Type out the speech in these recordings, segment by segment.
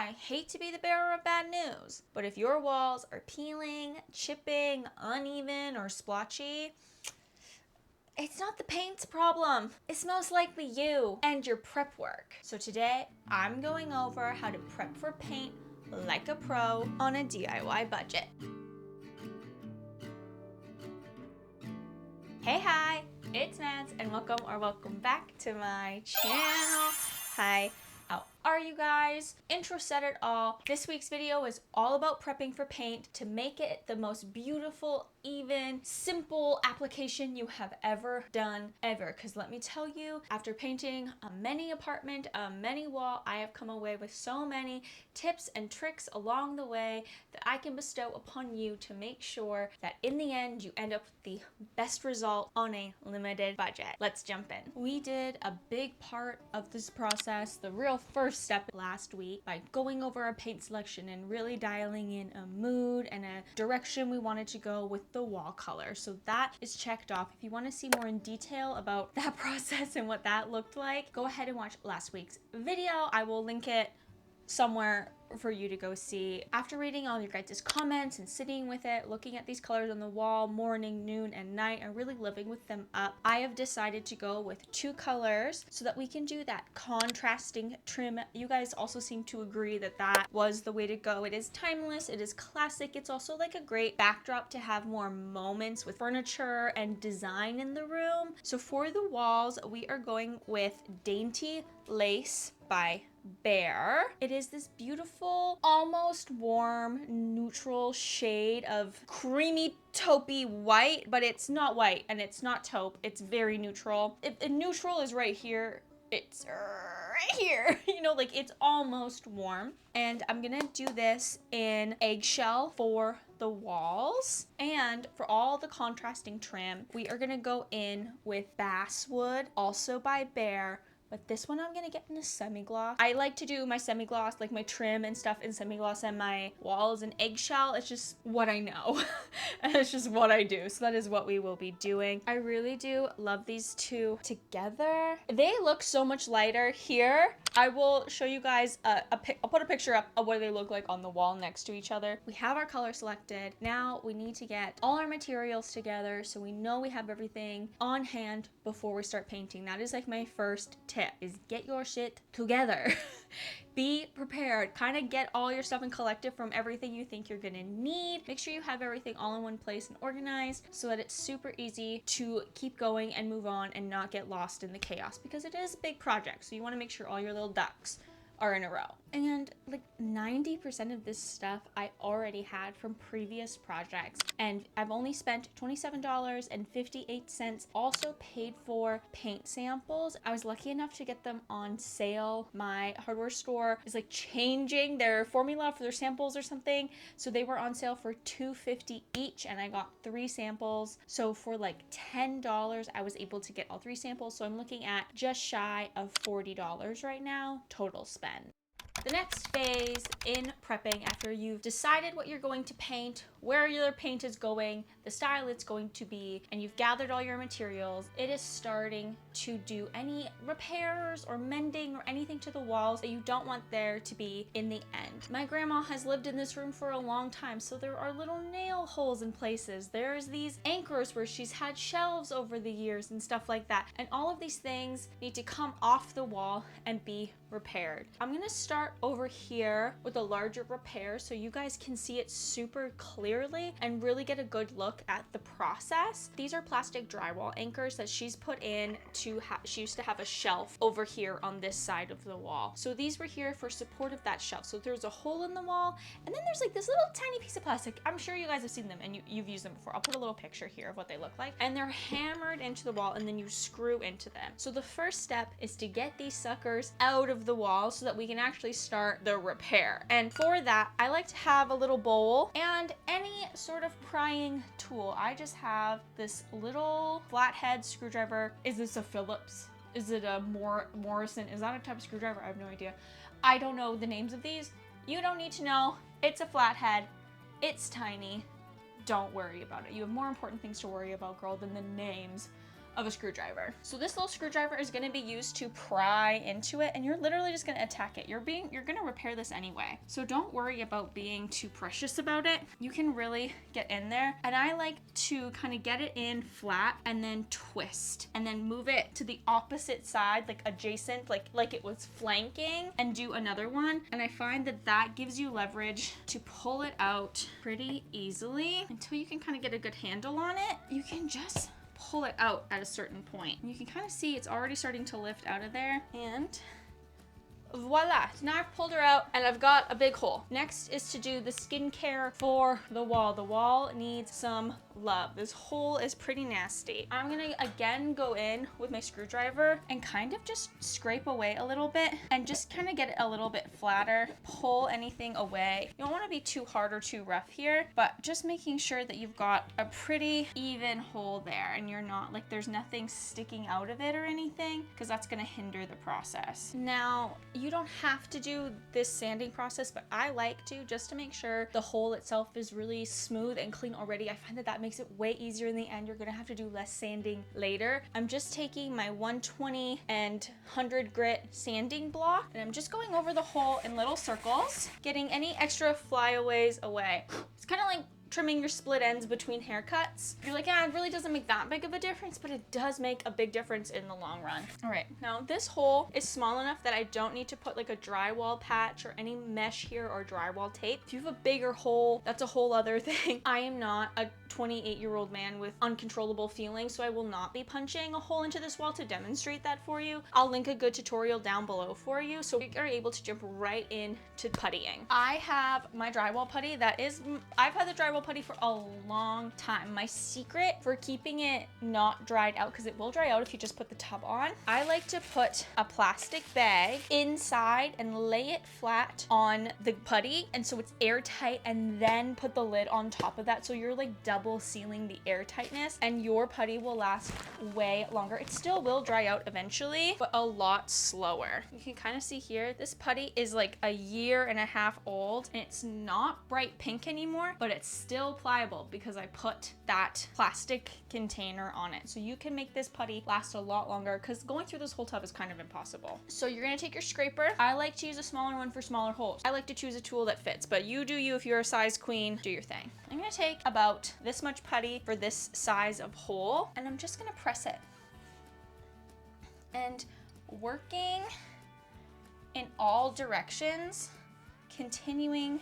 I hate to be the bearer of bad news, but if your walls are peeling, chipping, uneven, or splotchy, it's not the paint's problem. It's most likely you and your prep work. So today, I'm going over how to prep for paint like a pro on a DIY budget. Hey, hi, it's Mads, and welcome back to my channel. Hi, how are you guys? Intro said it all. This week's video is all about prepping for paint to make it the most beautiful, even, simple application you have ever done, ever. Because let me tell you, after painting a many apartment, a many wall, I have come away with so many tips and tricks along the way that I can bestow upon you to make sure that in the end you end up with the best result on a limited budget. Let's jump in. We did a big part of this process, the real first step, last week by going over our paint selection and really dialing in a mood and a direction we wanted to go with the wall color. So that is checked off. If you want to see more in detail about that process and what that looked like, go ahead and watch last week's video. I will link it somewhere for you to go see. After reading all your guys' comments and sitting with it, looking at these colors on the wall morning, noon, and night, and really living with them up, I have decided to go with two colors so that we can do that contrasting trim. You guys also seem to agree that that was the way to go. It is timeless, it is classic, it's also like a great backdrop to have more moments with furniture and design in the room. So for the walls, we are going with Dainty Lace by Bear. It is this beautiful, almost warm, neutral shade of creamy taupey white, but it's not white and it's not taupe. It's very neutral. If neutral is right here, it's right here. You know, like it's almost warm. And I'm gonna do this in eggshell for the walls. And for all the contrasting trim, we are gonna go in with basswood, also by Bear. But this one I'm gonna get in a semi-gloss. I like to do my semi-gloss, like my trim and stuff in semi-gloss, and my walls in eggshell. It's just what I know. And it's just what I do. So that is what we will be doing. I really do love these two together. They look so much lighter here. I will show you guys I'll put a picture up of what they look like on the wall next to each other. We have our color selected. Now we need to get all our materials together so we know we have everything on hand before we start painting. That is like my first tip, is get your shit together. Be prepared. Kind of get all your stuff and collect it from everything you think you're gonna need. Make sure you have everything all in one place and organized so that it's super easy to keep going and move on and not get lost in the chaos, because it is a big project. So you want to make sure all your little ducks are in a row. And like 90% of this stuff I already had from previous projects, and I've only spent $27.58. Also paid for paint samples. I was lucky enough to get them on sale. My hardware store is like changing their formula for their samples or something, so they were on sale for $2.50 each, and I got 3 samples. So for like $10 I was able to get all 3 samples. So I'm looking at just shy of $40 right now total spend. The next phase in prepping, after you've decided what you're going to paint, where your paint is going, the style it's going to be, and you've gathered all your materials, it is starting to do any repairs or mending or anything to the walls that you don't want there to be in the end. My grandma has lived in this room for a long time, so there are little nail holes in places. There's these anchors where she's had shelves over the years and stuff like that. And all of these things need to come off the wall and be repaired. I'm gonna start over here with a larger repair so you guys can see it super clearly and really get a good look at the process. These are plastic drywall anchors that she's put in to she used to have a shelf over here on this side of the wall. So these were here for support of that shelf. So there's a hole in the wall, and then there's like this little tiny piece of plastic. I'm sure you guys have seen them and you've used them before. I'll put a little picture here of what they look like. And they're hammered into the wall and then you screw into them. So the first step is to get these suckers out of the wall so that we can actually start the repair. And for that, I like to have a little bowl and any sort of prying tool. I just have this little flathead screwdriver. Is this a Phillips? Is it a Morrison? Is that a type of screwdriver? I have no idea. I don't know the names of these. You don't need to know. It's a flathead. It's tiny. Don't worry about it. You have more important things to worry about, girl, than the names of a screwdriver. So this little screwdriver is gonna be used to pry into it, and you're literally just gonna attack it. You're gonna repair this anyway. So don't worry about being too precious about it. You can really get in there. And I like to kind of get it in flat and then twist and then move it to the opposite side, like adjacent, like it was flanking, and do another one. And I find that that gives you leverage to pull it out pretty easily until you can kind of get a good handle on it. You can just pull it out at a certain point. You can kind of see it's already starting to lift out of there, and voila, now I've pulled her out and I've got a big hole. Next is to do the skincare for the wall. The wall needs some love. This hole is pretty nasty. I'm gonna again go in with my screwdriver and kind of just scrape away a little bit and just kind of get it a little bit flatter. Pull anything away. You don't want to be too hard or too rough here, but just making sure that you've got a pretty even hole there and you're not like there's nothing sticking out of it or anything, because that's gonna hinder the process. Now, you don't have to do this sanding process, but I like to, just to make sure the hole itself is really smooth and clean already. I find that that makes it way easier in the end. You're gonna have to do less sanding later. I'm just taking my 120 and 100 grit sanding block, and I'm just going over the hole in little circles, getting any extra flyaways away. It's kind of like trimming your split ends between haircuts. You're like, yeah, it really doesn't make that big of a difference, but it does make a big difference in the long run. All right, now this hole is small enough that I don't need to put like a drywall patch or any mesh here or drywall tape. If you have a bigger hole, that's a whole other thing. I am not a 28-year-old man with uncontrollable feelings, so I will not be punching a hole into this wall to demonstrate that for you. I'll link a good tutorial down below for you so you are able to jump right into puttying. I have my drywall putty I've had the drywall putty for a long time. My secret for keeping it not dried out, because it will dry out if you just put the tub on, I like to put a plastic bag inside and lay it flat on the putty, and so it's airtight, and then put the lid on top of that, so you're like double sealing the airtightness, and your putty will last way longer. It still will dry out eventually, but a lot slower. You can kind of see here, this putty is like a 1.5 years old, and it's not bright pink anymore, but it's still pliable because I put that plastic container on it. So you can make this putty last a lot longer, because going through this whole tub is kind of impossible. So you're gonna take your scraper. I like to use a smaller one for smaller holes. I like to choose a tool that fits, but you do you. If you're a size queen, do your thing. I'm gonna take about this much putty for this size of hole, and I'm just gonna press it. And working in all directions, continuing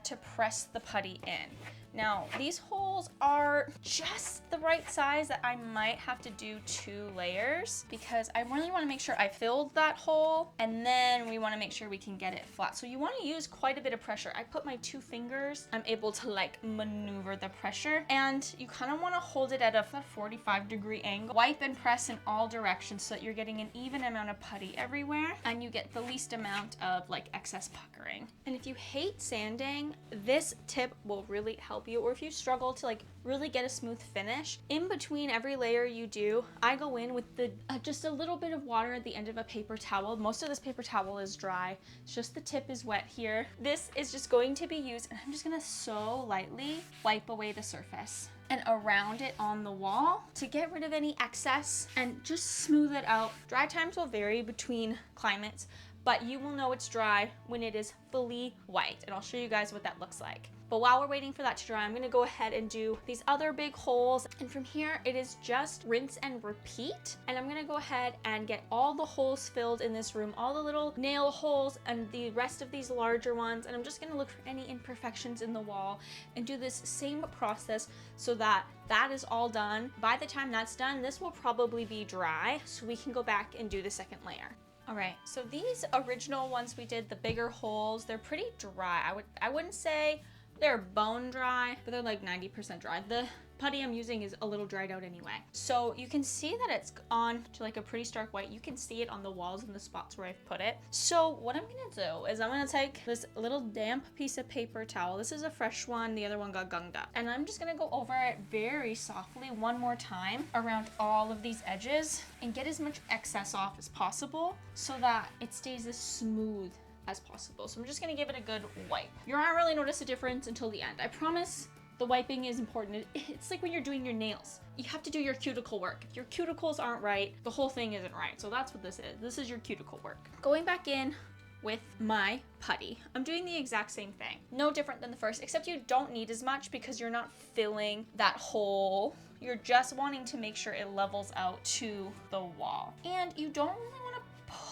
to press the putty in. Now, these holes are just the right size that I might have to do 2 layers, because I really want to make sure I filled that hole, and then we want to make sure we can get it flat. So you want to use quite a bit of pressure. I put my 2 fingers. I'm able to like maneuver the pressure, and you kind of want to hold it at a 45-degree angle. Wipe and press in all directions so that you're getting an even amount of putty everywhere, and you get the least amount of like excess puckering. And if you hate sanding, this tip will really help you, or if you struggle to like really get a smooth finish. In between every layer you do, I go in with the just a little bit of water at the end of a paper towel. Most of this paper towel is dry. It's just the tip is wet here. This is just going to be used, and I'm just gonna so lightly wipe away the surface and around it on the wall to get rid of any excess and just smooth it out. Dry times will vary between climates, but you will know it's dry when it is fully white, and I'll show you guys what that looks like. But while we're waiting for that to dry, I'm gonna go ahead and do these other big holes. And from here, it is just rinse and repeat. And I'm gonna go ahead and get all the holes filled in this room, all the little nail holes and the rest of these larger ones. And I'm just gonna look for any imperfections in the wall and do this same process so that that is all done. By the time that's done, this will probably be dry, so we can go back and do the second layer. All right, so these original ones we did, the bigger holes, they're pretty dry. I wouldn't say they're bone dry, but they're like 90% dry. The putty I'm using is a little dried out anyway. So you can see that it's on to like a pretty stark white. You can see it on the walls and the spots where I've put it. So what I'm gonna do is I'm gonna take this little damp piece of paper towel. This is a fresh one, the other one got gunged up. And I'm just gonna go over it very softly one more time around all of these edges and get as much excess off as possible so that it stays as smooth as possible. So I'm just gonna give it a good wipe. You're not really notice a difference until the end. I promise The wiping is important. It's like when you're doing your nails. You have to do your cuticle work. If your cuticles aren't right, the whole thing isn't right. So that's what this is. This is your cuticle work. Going back in with my putty, I'm doing the exact same thing. No different than the first, except you don't need as much because you're not filling that hole. You're just wanting to make sure it levels out to the wall. And you don't really want to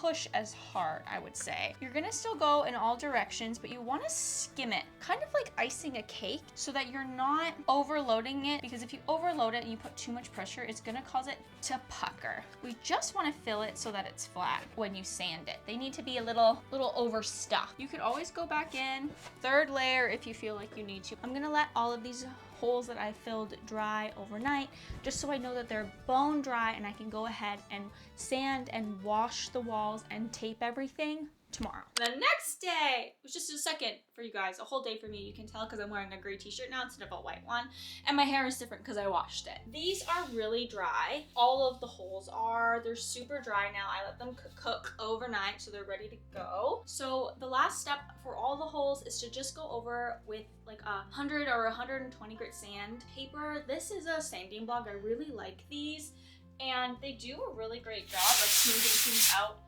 push as hard, I would say. You're gonna still go in all directions, but you want to skim it, kind of like icing a cake, so that you're not overloading it, because if you overload it and you put too much pressure, it's gonna cause it to pucker. We just want to fill it so that it's flat when you sand it. They need to be a little overstuffed. You could always go back in, third layer if you feel like you need to. I'm gonna let all of these holes that I filled dry overnight, just so I know that they're bone dry and I can go ahead and sand and wash the walls and tape everything tomorrow. The next day, it was just a second for you guys, a whole day for me. You can tell because I'm wearing a gray t-shirt now instead of a white one, and my hair is different because I washed it. These are really dry. All of the holes are. They're super dry now. I let them cook overnight so they're ready to go. So the last step for all the holes is to just go over with like 100 or 120 grit sandpaper. This is a sanding block. I really like these, and they do a really great job of smoothing things out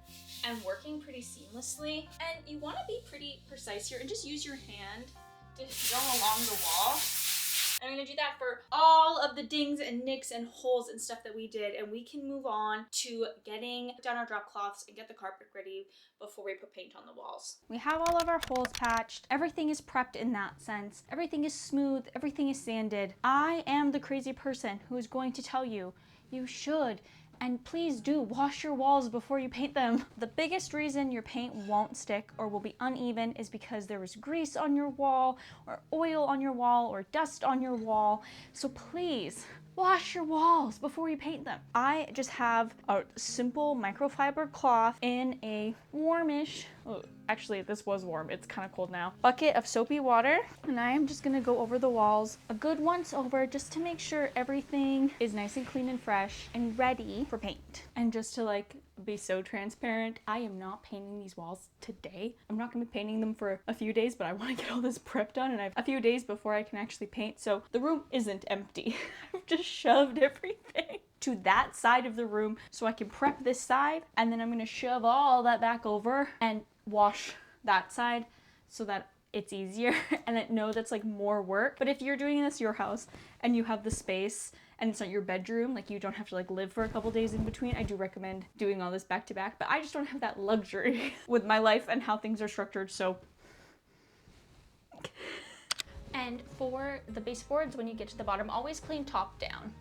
and working pretty seamlessly. And you want to be pretty precise here and just use your hand to go along the wall. I'm gonna do that for all of the dings and nicks and holes and stuff that we did, and we can move on to getting down our drop cloths and get the carpet ready before we put paint on the walls. We have all of our holes patched. Everything is prepped in that sense. Everything is smooth, everything is sanded. I am the crazy person who is going to tell you, you should, and please do, wash your walls before you paint them. The biggest reason your paint won't stick or will be uneven is because there was grease on your wall, or oil on your wall, or dust on your wall. So please, wash your walls before you paint them. I just have a simple microfiber cloth in a warmish, oh, actually this was warm, it's kind of cold now, bucket of soapy water, and I am just gonna go over the walls a good once over just to make sure everything is nice and clean and fresh and ready for paint. And just to like be so transparent, I am not painting these walls today. I'm not gonna be painting them for a few days, but I want to get all this prep done, and I have a few days before I can actually paint, so the room isn't empty. I've just shoved everything to that side of the room so I can prep this side, and then I'm gonna shove all that back over and wash that side so that it's easier. And I know that's like more work, but if you're doing this your house and you have the space and it's not your bedroom, like you don't have to like live for a couple days in between, I do recommend doing all this back to back, but I just don't have that luxury with my life and how things are structured, so. And for the baseboards, when you get to the bottom, always clean top down.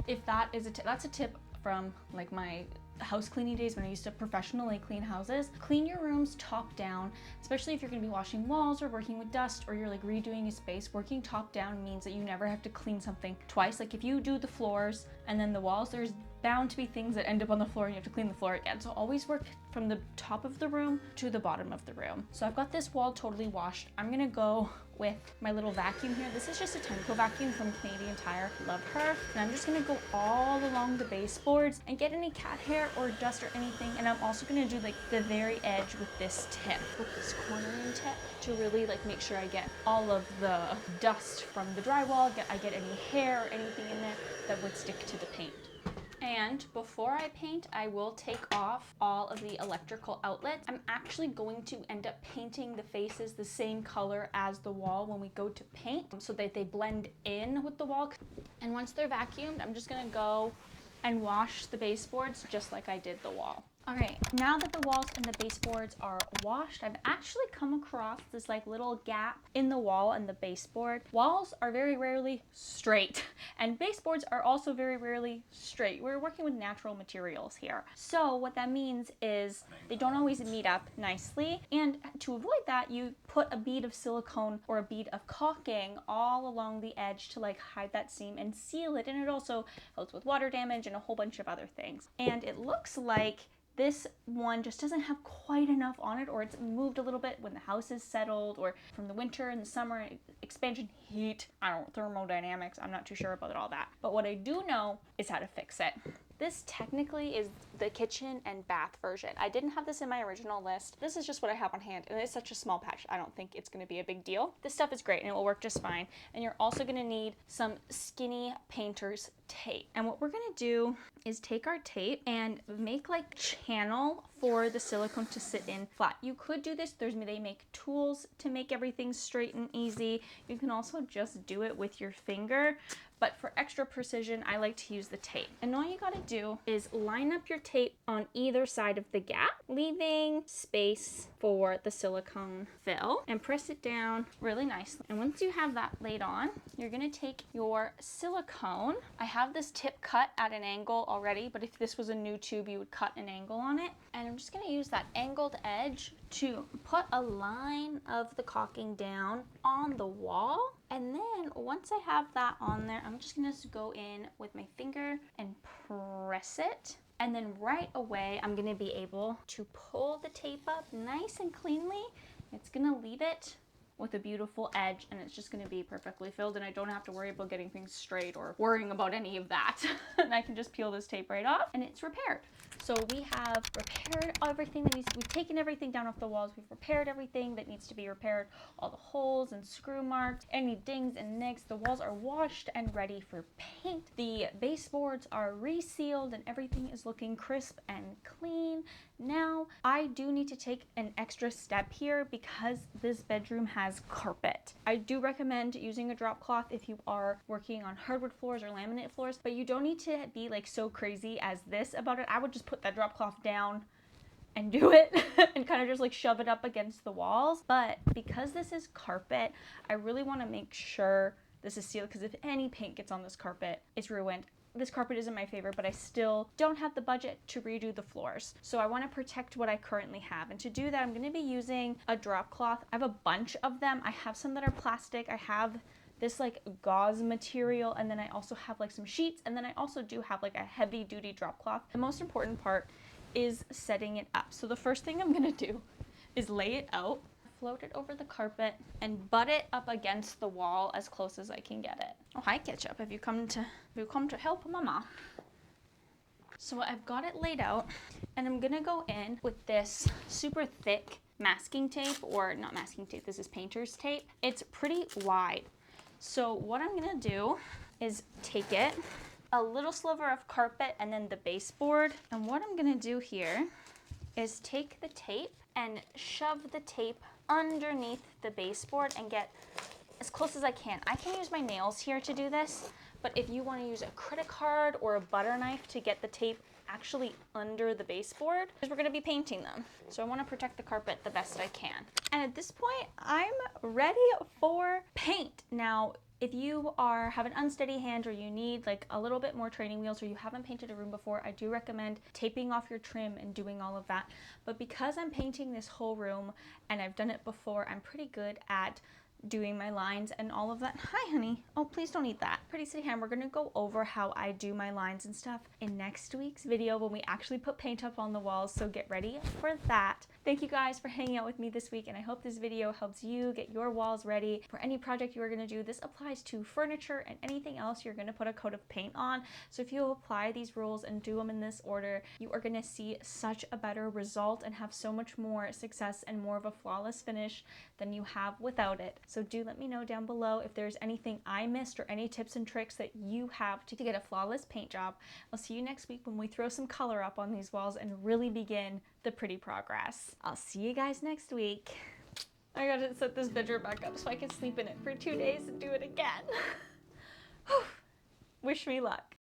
If that is that's a tip from like my house cleaning days when I used to professionally clean houses. Clean your rooms top down, especially if you're gonna be washing walls or working with dust, or you're like redoing a space. Working top down means that you never have to clean something twice. Like if you do the floors and then the walls, there's bound to be things that end up on the floor and you have to clean the floor again. So always work from the top of the room to the bottom of the room. So I've got this wall totally washed. I'm gonna go with my little vacuum here. This is just a Tenco vacuum from Canadian Tire. Love her. And I'm just gonna go all along the baseboards and get any cat hair or dust or anything. And I'm also gonna do like the very edge with this tip, with this cornering tip, to really like make sure I get all of the dust from the drywall. I get any hair or anything in there that would stick to the paint. And before I paint, I will take off all of the electrical outlets. I'm actually going to end up painting the faces the same color as the wall when we go to paint, so that they blend in with the wall. And once they're vacuumed, I'm just gonna go and wash the baseboards just like I did the wall. Okay, now that the walls and the baseboards are washed, I've actually come across this like little gap in the wall and the baseboard. Walls are very rarely straight, and baseboards are also very rarely straight. We're working with natural materials here. So what that means is they don't always meet up nicely, and to avoid that, you put a bead of silicone or a bead of caulking all along the edge to like hide that seam and seal it, and it also helps with water damage and a whole bunch of other things. And it looks like this one just doesn't have quite enough on it, or it's moved a little bit when the house is settled, or from the winter and the summer, expansion heat, I don't know, thermodynamics, I'm not too sure about all that. But what I do know is how to fix it. This technically is the kitchen and bath version. I didn't have this in my original list. This is just what I have on hand, and it's such a small patch. I don't think it's gonna be a big deal. This stuff is great and it will work just fine. And you're also gonna need some skinny painter's tape. And what we're gonna do is take our tape and make like channel for the silicone to sit in flat. You could do this. They make tools to make everything straight and easy. You can also just do it with your finger. But for extra precision, I like to use the tape. And all you gotta do is line up your tape on either side of the gap, leaving space for the silicone fill, and press it down really nicely. And once you have that laid on, you're gonna take your silicone. I have this tip cut at an angle already, but if this was a new tube, you would cut an angle on it. And I'm just gonna use that angled edge to put a line of the caulking down on the wall. And then once I have that on there, I'm just gonna go in with my finger and press it. And then right away, I'm gonna be able to pull the tape up nice and cleanly. It's gonna leave it with a beautiful edge, and it's just gonna be perfectly filled, and I don't have to worry about getting things straight or worrying about any of that. And I can just peel this tape right off and it's repaired. So we have repaired everything that we've taken everything down off the walls. We've repaired everything that needs to be repaired. All the holes and screw marks, any dings and nicks. The walls are washed and ready for paint. The baseboards are resealed and everything is looking crisp and clean. Now, I do need to take an extra step here because this bedroom has carpet. I do recommend using a drop cloth if you are working on hardwood floors or laminate floors, but you don't need to be like so crazy as this about it. I would just put that drop cloth down and do it and kind of just like shove it up against the walls. But because this is carpet, I really want to make sure this is sealed, because if any paint gets on this carpet, it's ruined. This carpet isn't my favorite, but I still don't have the budget to redo the floors. So I want to protect what I currently have. And to do that, I'm going to be using a drop cloth. I have a bunch of them. I have some that are plastic. I have this like gauze material, and then I also have like some sheets, and then I also do have like a heavy duty drop cloth. The most important part is setting it up. So the first thing I'm going to do is lay it out, float it over the carpet, and butt it up against the wall as close as I can get it. Oh, hi Ketchup, have you come to help Mama? So I've got it laid out, and I'm gonna go in with this super thick masking tape, or not masking tape, this is painter's tape. It's pretty wide. So what I'm gonna do is take it, a little sliver of carpet, and then the baseboard. And what I'm gonna do here is take the tape and shove the tape underneath the baseboard and get as close as I can. I can use my nails here to do this, but if you want to use a credit card or a butter knife to get the tape actually under the baseboard, because we're going to be painting them. So I want to protect the carpet the best I can. And at this point, I'm ready for paint. Now, if you have an unsteady hand, or you need like a little bit more training wheels, or you haven't painted a room before, I do recommend taping off your trim and doing all of that. But because I'm painting this whole room and I've done it before, I'm pretty good at doing my lines and all of that. Hi, honey. Oh, please don't eat that. Pretty City Ham, we're gonna go over how I do my lines and stuff in next week's video when we actually put paint up on the walls, so get ready for that. Thank you guys for hanging out with me this week, and I hope this video helps you get your walls ready for any project you are gonna do. This applies to furniture and anything else you're gonna put a coat of paint on. So if you apply these rules and do them in this order, you are gonna see such a better result and have so much more success and more of a flawless finish than you have without it. So do let me know down below if there's anything I missed or any tips and tricks that you have to get a flawless paint job. I'll see you next week when we throw some color up on these walls and really begin the pretty progress. I'll see you guys next week. I gotta set this bedroom back up so I can sleep in it for 2 days and do it again. Wish me luck.